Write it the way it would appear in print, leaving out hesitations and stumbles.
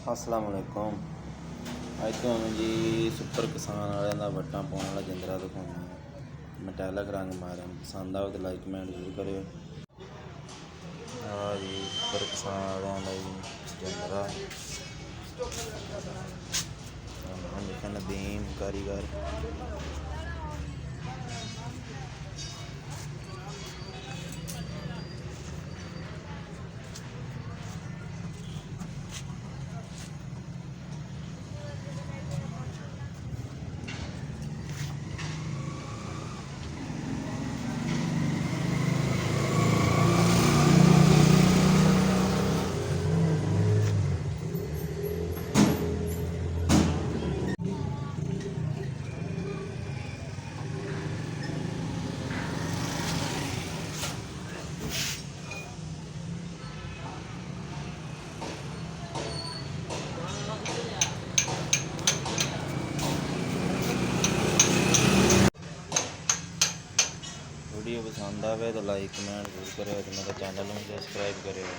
अस्सलाम वालेकुम। ਅੱਜ ਤੁਹਾਨੂੰ ਜੀ ਸੁਪਰ ਕਿਸਾਨ ਵਾਲਿਆਂ ਦਾ ਵੱਟਾਂ ਪਾਉਣ ਵਾਲਾ ਜਿੰਦਰਾ ਦਿਖਾਉਣਾ ਹੈ। ਮੈਟੈਲਿਕ ਰੰਗ ਮਾਰਿਆ, ਪਸੰਦ ਆਵੇ ਤਾਂ ਲਾਈਕ ਕਮੈਂਟ ਜ਼ਰੂਰ ਕਰਿਓ। ਆ ਜੀ ਸੁਪਰ ਕਿਸਾਨ ਵਾਲਿਆਂ ਦਾ ਜੀ ਜਿੰਦਰਾ ਲਿਖਿਆ ਨਦੀਮ ਕਾਰੀਗਰ। वीडियो पसंद आवे तो लाइक कमेंट जरूर करें, तो मेरे चैनल में सब्सक्राइब करें।